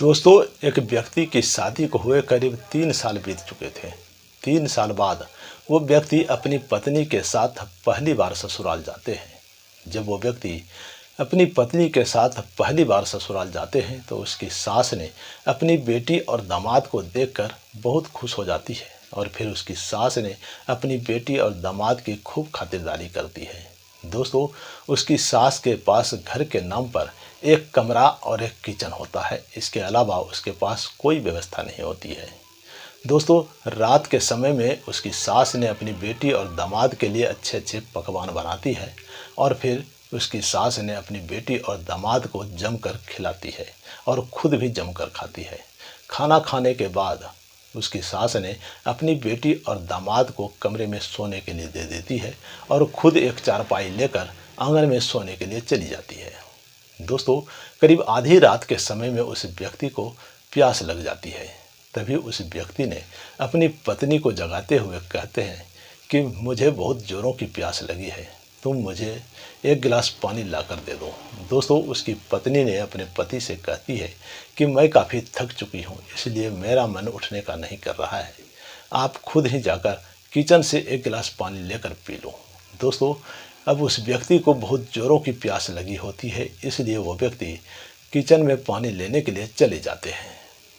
दोस्तों, एक व्यक्ति की शादी को हुए करीब 3 साल बीत चुके थे। 3 साल बाद वो व्यक्ति अपनी पत्नी के साथ पहली बार ससुराल जाते हैं। जब वो व्यक्ति अपनी पत्नी के साथ पहली बार ससुराल जाते हैं तो उसकी सास ने अपनी बेटी और दामाद को देखकर बहुत खुश हो जाती है और फिर उसकी सास ने अपनी बेटी और दामाद की खूब खातिरदारी करती है। दोस्तों, उसकी सास के पास घर के नाम पर एक कमरा और एक किचन होता है। इसके अलावा उसके पास कोई व्यवस्था नहीं होती है। दोस्तों, रात के समय में उसकी सास ने अपनी बेटी और दामाद के लिए अच्छे अच्छे पकवान बनाती है और फिर उसकी सास ने अपनी बेटी और दामाद को जमकर खिलाती है और खुद भी जमकर खाती है। खाना खाने के बाद उसकी सास ने अपनी बेटी और दामाद को कमरे में सोने के लिए दे देती है और खुद एक चारपाई लेकर आंगन में सोने के लिए चली जाती है। दोस्तों, करीब आधी रात के समय में उस व्यक्ति को प्यास लग जाती है। तभी उस व्यक्ति ने अपनी पत्नी को जगाते हुए कहते हैं कि मुझे बहुत जोरों की प्यास लगी है, तुम मुझे एक गिलास पानी लाकर दे दो। दोस्तों, उसकी पत्नी ने अपने पति से कहती है कि मैं काफ़ी थक चुकी हूँ, इसलिए मेरा मन उठने का नहीं कर रहा है, आप खुद ही जाकर किचन से एक गिलास पानी लेकर पी लो। दोस्तों, अब उस व्यक्ति को बहुत जोरों की प्यास लगी होती है, इसलिए वो व्यक्ति किचन में पानी लेने के लिए चले जाते हैं।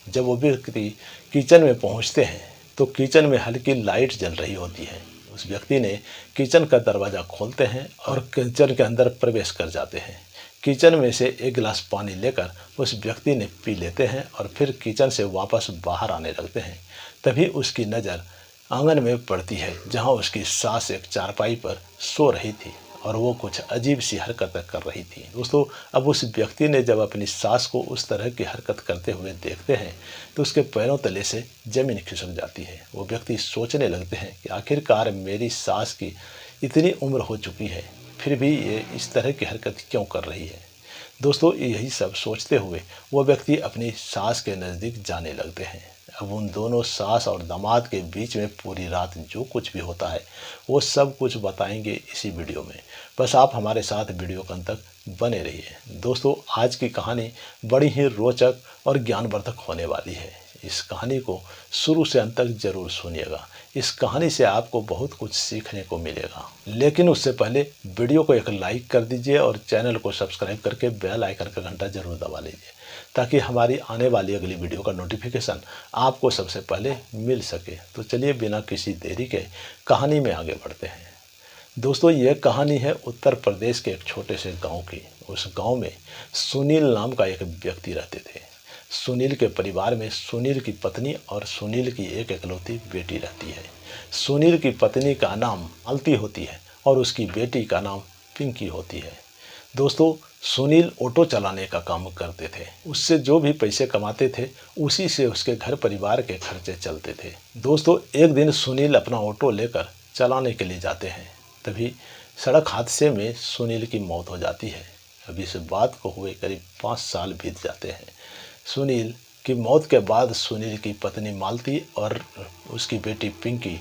जब वो व्यक्ति किचन में पहुंचते हैं तो किचन में हल्की लाइट जल रही होती है। उस व्यक्ति ने किचन का दरवाज़ा खोलते हैं और किचन के अंदर प्रवेश कर जाते हैं। किचन में से एक गिलास पानी लेकर उस व्यक्ति ने पी लेते हैं और फिर किचन से वापस बाहर आने लगते हैं। तभी उसकी नज़र आंगन में पड़ती है जहां उसकी सास एक चारपाई पर सो रही थी और वो कुछ अजीब सी हरकतें कर रही थी। दोस्तों, अब उस व्यक्ति ने जब अपनी सास को उस तरह की हरकत करते हुए देखते हैं तो उसके पैरों तले से ज़मीन खिसक जाती है। वो व्यक्ति सोचने लगते हैं कि आखिरकार मेरी सास की इतनी उम्र हो चुकी है, फिर भी ये इस तरह की हरकत क्यों कर रही है। दोस्तों, यही सब सोचते हुए वो व्यक्ति अपनी सास के नज़दीक जाने लगते हैं। अब उन दोनों सास और दामाद के बीच में पूरी रात जो कुछ भी होता है वो सब कुछ बताएंगे इसी वीडियो में। बस आप हमारे साथ वीडियो के अंत तक बने रहिए। दोस्तों, आज की कहानी बड़ी ही रोचक और ज्ञानवर्धक होने वाली है। इस कहानी को शुरू से अंत तक जरूर सुनिएगा। इस कहानी से आपको बहुत कुछ सीखने को मिलेगा। लेकिन उससे पहले वीडियो को एक लाइक कर दीजिए और चैनल को सब्सक्राइब करके बेल आइकन का घंटा जरूर दबा लीजिए ताकि हमारी आने वाली अगली वीडियो का नोटिफिकेशन आपको सबसे पहले मिल सके। तो चलिए बिना किसी देरी के कहानी में आगे बढ़ते हैं। दोस्तों, ये कहानी है उत्तर प्रदेश के एक छोटे से गांव की। उस गांव में सुनील नाम का एक व्यक्ति रहते थे। सुनील के परिवार में सुनील की पत्नी और सुनील की एक इकलौती बेटी रहती है। सुनील की पत्नी का नाम मालती होती है और उसकी बेटी का नाम पिंकी होती है। दोस्तों, सुनील ऑटो चलाने का काम करते थे। उससे जो भी पैसे कमाते थे उसी से उसके घर परिवार के खर्चे चलते थे। दोस्तों, एक दिन सुनील अपना ऑटो लेकर चलाने के लिए जाते हैं। तभी सड़क हादसे में सुनील की मौत हो जाती है। अब इस बात को हुए करीब 5 साल बीत जाते हैं। सुनील की मौत के बाद सुनील की पत्नी मालती और उसकी बेटी पिंकी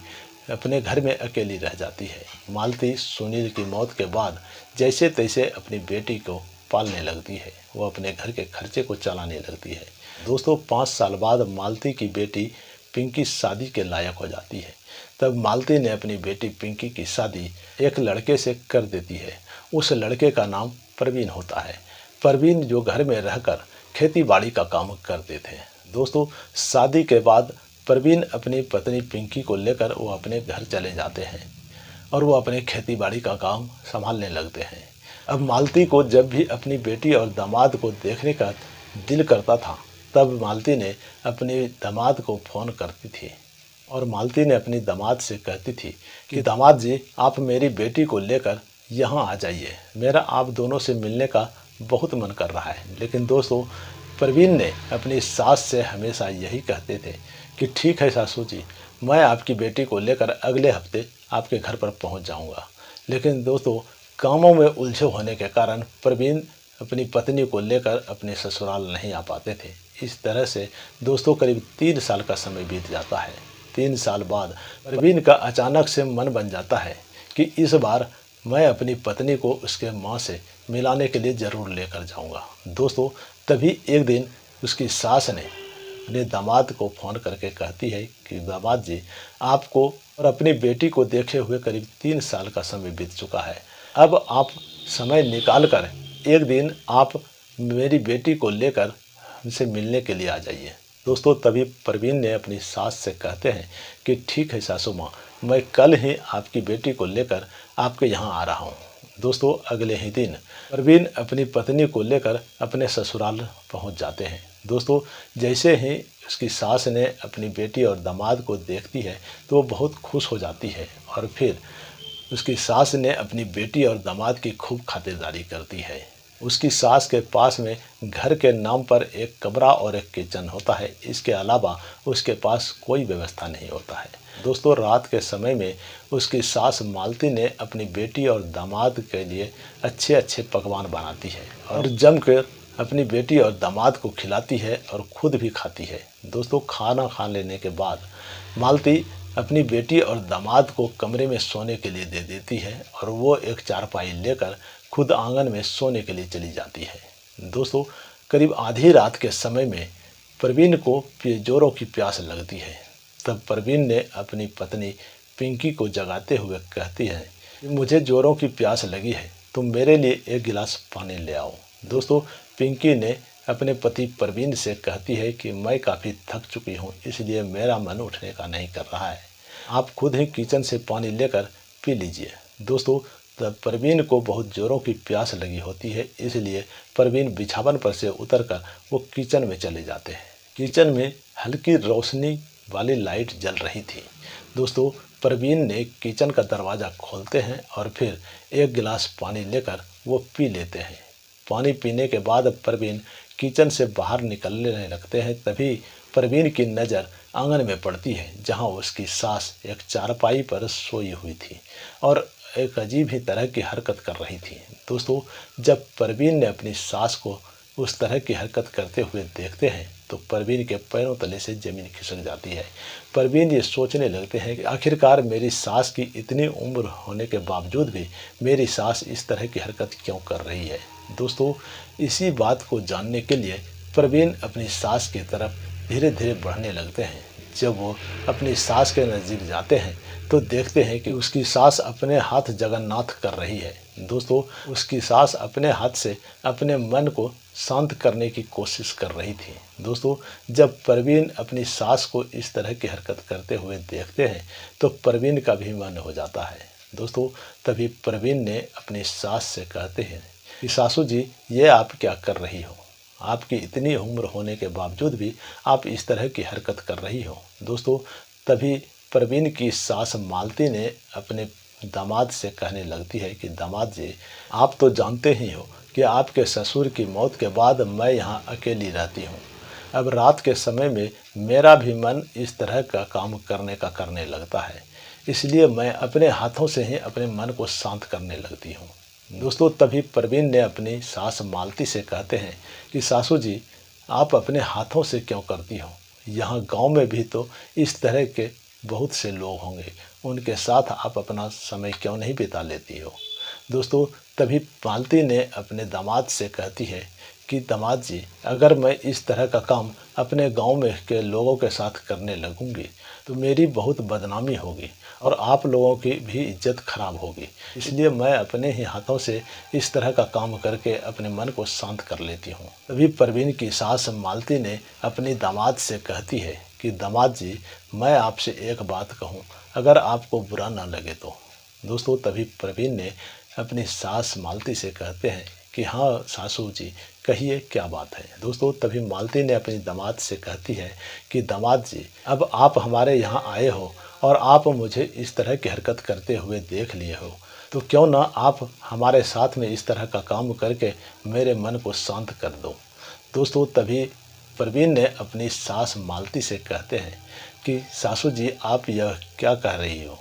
अपने घर में अकेली रह जाती है। मालती सुनील की मौत के बाद जैसे तैसे अपनी बेटी को पालने लगती है। वो अपने घर के खर्चे को चलाने लगती है। दोस्तों, 5 साल बाद मालती की बेटी पिंकी शादी के लायक हो जाती है। तब मालती ने अपनी बेटी पिंकी की शादी एक लड़के से कर देती है। उस लड़के का नाम प्रवीण होता है। प्रवीण जो घर में रहकर खेती बाड़ी का काम करते थे। दोस्तों, शादी के बाद प्रवीण अपनी पत्नी पिंकी को लेकर वो अपने घर चले जाते हैं और वो अपने खेती बाड़ी का काम संभालने लगते हैं। अब मालती को जब भी अपनी बेटी और दामाद को देखने का दिल करता था तब मालती ने अपने दामाद को फ़ोन करती थी और मालती ने अपनी दामाद से कहती थी कि दामाद जी, आप मेरी बेटी को लेकर यहाँ आ जाइए, मेरा आप दोनों से मिलने का बहुत मन कर रहा है। लेकिन दोस्तों, प्रवीण ने अपनी सास से हमेशा यही कहते थे कि ठीक है सासू जी, मैं आपकी बेटी को लेकर अगले हफ्ते आपके घर पर पहुंच जाऊंगा। लेकिन दोस्तों, कामों में उलझे होने के कारण प्रवीण अपनी पत्नी को लेकर अपने ससुराल नहीं आ पाते थे। इस तरह से दोस्तों करीब 3 साल का समय बीत जाता है। 3 साल बाद प्रवीण का अचानक से मन बन जाता है कि इस बार मैं अपनी पत्नी को उसके माँ से मिलाने के लिए ज़रूर लेकर जाऊंगा। दोस्तों, तभी एक दिन उसकी सास ने अपने दामाद को फ़ोन करके कहती है कि दामाद जी, आपको और अपनी बेटी को देखे हुए करीब 3 साल का समय बीत चुका है। अब आप समय निकाल कर एक दिन आप मेरी बेटी को लेकर हमसे मिलने के लिए आ जाइए। दोस्तों, तभी परवीन ने अपनी सास से कहते हैं कि ठीक है सासू माँ, मैं कल ही आपकी बेटी को लेकर आपके यहाँ आ रहा हूँ। दोस्तों, अगले ही दिन परवीन अपनी पत्नी को लेकर अपने ससुराल पहुँच जाते हैं। दोस्तों, जैसे ही उसकी सास ने अपनी बेटी और दामाद को देखती है तो वो बहुत खुश हो जाती है और फिर उसकी सास ने अपनी बेटी और दामाद की खूब खातिरदारी करती है। उसकी सास के पास में घर के नाम पर एक कमरा और एक किचन होता है। इसके अलावा उसके पास कोई व्यवस्था नहीं होता है। दोस्तों, रात के समय में उसकी सास मालती ने अपनी बेटी और दामाद के लिए अच्छे अच्छे पकवान बनाती है और जमकर अपनी बेटी और दामाद को खिलाती है और खुद भी खाती है। दोस्तों, खाना खा लेने के बाद मालती अपनी बेटी और दामाद को कमरे में सोने के लिए दे देती है और वो एक चारपाई लेकर खुद आंगन में सोने के लिए चली जाती है। दोस्तों, करीब आधी रात के समय में परवीन को जोरों की प्यास लगती है। तब परवीन ने अपनी पत्नी पिंकी को जगाते हुए कहती है कि मुझे जोरों की प्यास लगी है, तुम मेरे लिए एक गिलास पानी ले आओ। दोस्तों, पिंकी ने अपने पति परवीन से कहती है कि मैं काफ़ी थक चुकी हूँ, इसलिए मेरा मन उठने का नहीं कर रहा है, आप खुद ही किचन से पानी लेकर पी लीजिए। दोस्तों, तब परवीन को बहुत ज़ोरों की प्यास लगी होती है, इसलिए परवीन बिछावन पर से उतरकर वो किचन में चले जाते हैं। किचन में हल्की रोशनी वाली लाइट जल रही थी। दोस्तों, परवीन ने किचन का दरवाज़ा खोलते हैं और फिर एक गिलास पानी लेकर वो पी लेते हैं। पानी पीने के बाद परवीन किचन से बाहर निकलने लगते हैं। तभी परवीन की नज़र आंगन में पड़ती है, जहां उसकी सास एक चारपाई पर सोई हुई थी और एक अजीब ही तरह की हरकत कर रही थी। दोस्तों, जब परवीन ने अपनी सास को उस तरह की हरकत करते हुए देखते हैं तो परवीन के पैरों तले से ज़मीन खिसक जाती है। परवीन ये सोचने लगते हैं कि आखिरकार मेरी सास की इतनी उम्र होने के बावजूद भी मेरी सास इस तरह की हरकत क्यों कर रही है। दोस्तों, इसी बात को जानने के लिए परवीन अपनी सास की तरफ धीरे धीरे बढ़ने लगते हैं। जब वो अपनी सास के नज़दीक जाते हैं तो देखते हैं कि उसकी सास अपने हाथ जगन्नाथ कर रही है। दोस्तों, उसकी सास अपने हाथ से अपने मन को शांत करने की कोशिश कर रही थी। दोस्तों, जब परवीन अपनी सास को इस तरह की हरकत करते हुए देखते हैं तो परवीन का भी मन हो जाता है। दोस्तों, तभी परवीन ने अपनी सास से कहते हैं कि सासू जी, ये आप क्या कर रही हो? आपकी इतनी उम्र होने के बावजूद भी आप इस तरह की हरकत कर रही हो। दोस्तों, तभी परवीन की सास मालती ने अपने दामाद से कहने लगती है कि दामाद जी, आप तो जानते ही हो कि आपके ससुर की मौत के बाद मैं यहाँ अकेली रहती हूँ। अब रात के समय में मेरा भी मन इस तरह का काम करने लगता है, इसलिए मैं अपने हाथों से ही अपने मन को शांत करने लगती हूँ। दोस्तों, तभी परवीन ने अपनी सास मालती से कहते हैं कि सासू जी, आप अपने हाथों से क्यों करती हो? यहाँ गांव में भी तो इस तरह के बहुत से लोग होंगे, उनके साथ आप अपना समय क्यों नहीं बिता लेती हो? दोस्तों, तभी मालती ने अपने दामाद से कहती है कि दामाद जी, अगर मैं इस तरह का काम अपने गांव में के लोगों के साथ करने लगूंगी तो मेरी बहुत बदनामी होगी और आप लोगों की भी इज्जत खराब होगी, इसलिए मैं अपने ही हाथों से इस तरह का काम करके अपने मन को शांत कर लेती हूँ। तभी परवीन की सास मालती ने अपनी दामाद से कहती है कि दामाद जी, मैं आपसे एक बात कहूँ, अगर आपको बुरा ना लगे तो। दोस्तों, तभी परवीन ने अपनी सास मालती से कहते हैं कि हाँ सासू जी, कहिए क्या बात है। दोस्तों, तभी मालती ने अपनी दामाद से कहती है कि दामाद जी, अब आप हमारे यहाँ आए हो और आप मुझे इस तरह की हरकत करते हुए देख लिए हो, तो क्यों ना आप हमारे साथ में इस तरह का काम करके मेरे मन को शांत कर दो। दोस्तों, तभी परवीन ने अपनी सास मालती से कहते हैं कि सासू जी, आप यह क्या कह रही हो?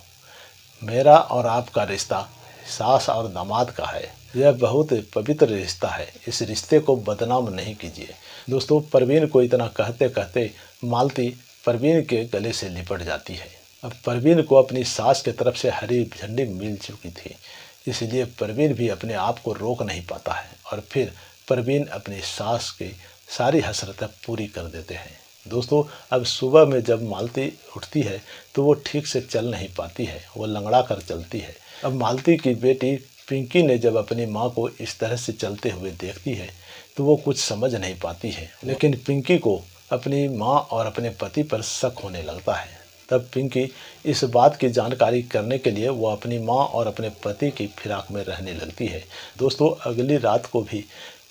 मेरा और आपका रिश्ता सास और दामाद का है। यह बहुत पवित्र रिश्ता है, इस रिश्ते को बदनाम नहीं कीजिए। दोस्तों, परवीन को इतना कहते कहते मालती परवीन के गले से लिपट जाती है। अब परवीन को अपनी सास की तरफ से हरी झंडी मिल चुकी थी, इसलिए परवीन भी अपने आप को रोक नहीं पाता है और फिर परवीन अपनी सास की सारी हसरतें पूरी कर देते हैं। दोस्तों, अब सुबह में जब मालती उठती है तो वो ठीक से चल नहीं पाती है, वो लंगड़ा कर चलती है। अब मालती की बेटी पिंकी ने जब अपनी माँ को इस तरह से चलते हुए देखती है तो वो कुछ समझ नहीं पाती है, लेकिन पिंकी को अपनी माँ और अपने पति पर शक होने लगता है। तब पिंकी इस बात की जानकारी करने के लिए वो अपनी माँ और अपने पति की फिराक में रहने लगती है। दोस्तों, अगली रात को भी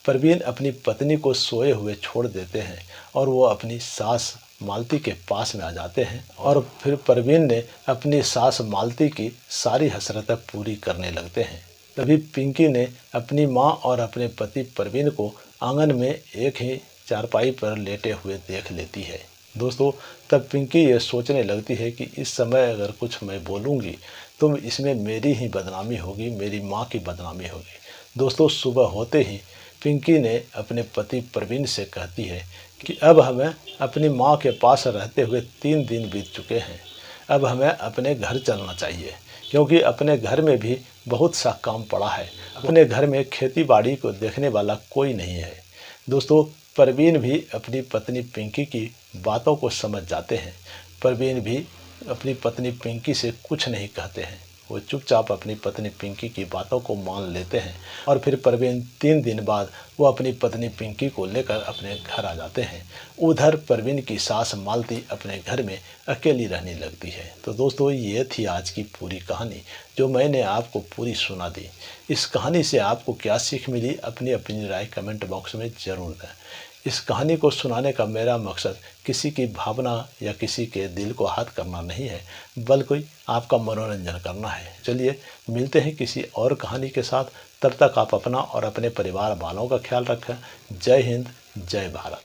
परवीन अपनी पत्नी को सोए हुए छोड़ देते हैं और वो अपनी सास मालती के पास में आ जाते हैं और फिर परवीन ने अपनी सास मालती की सारी हसरतें पूरी करने लगते हैं। तभी पिंकी ने अपनी माँ और अपने पति परवीन को आंगन में एक ही चारपाई पर लेटे हुए देख लेती है। दोस्तों, तब पिंकी ये सोचने लगती है कि इस समय अगर कुछ मैं बोलूँगी तो इसमें मेरी ही बदनामी होगी, मेरी माँ की बदनामी होगी। दोस्तों, सुबह होते ही पिंकी ने अपने पति परवीन से कहती है कि अब हमें अपनी माँ के पास रहते हुए 3 दिन बीत चुके हैं, अब हमें अपने घर चलना चाहिए, क्योंकि अपने घर में भी बहुत सा काम पड़ा है। अपने घर में खेती बाड़ी को देखने वाला कोई नहीं है। दोस्तों, परवीन भी अपनी पत्नी पिंकी की बातों को समझ जाते हैं। परवीन भी अपनी पत्नी पिंकी से कुछ नहीं कहते हैं, वो चुपचाप अपनी पत्नी पिंकी की बातों को मान लेते हैं और फिर परवीन 3 दिन बाद वो अपनी पत्नी पिंकी को लेकर अपने घर आ जाते हैं। उधर परवीन की सास मालती अपने घर में अकेली रहने लगती है। तो दोस्तों, ये थी आज की पूरी कहानी जो मैंने आपको पूरी सुना दी। इस कहानी से आपको क्या सीख मिली, अपनी अपनी राय कमेंट बॉक्स में ज़रूर दें। इस कहानी को सुनाने का मेरा मकसद किसी की भावना या किसी के दिल को आहत करना नहीं है, बल्कि आपका मनोरंजन करना है। चलिए मिलते हैं किसी और कहानी के साथ। तब तक आप अपना और अपने परिवार वालों का ख्याल रखें। जय हिंद, जय भारत।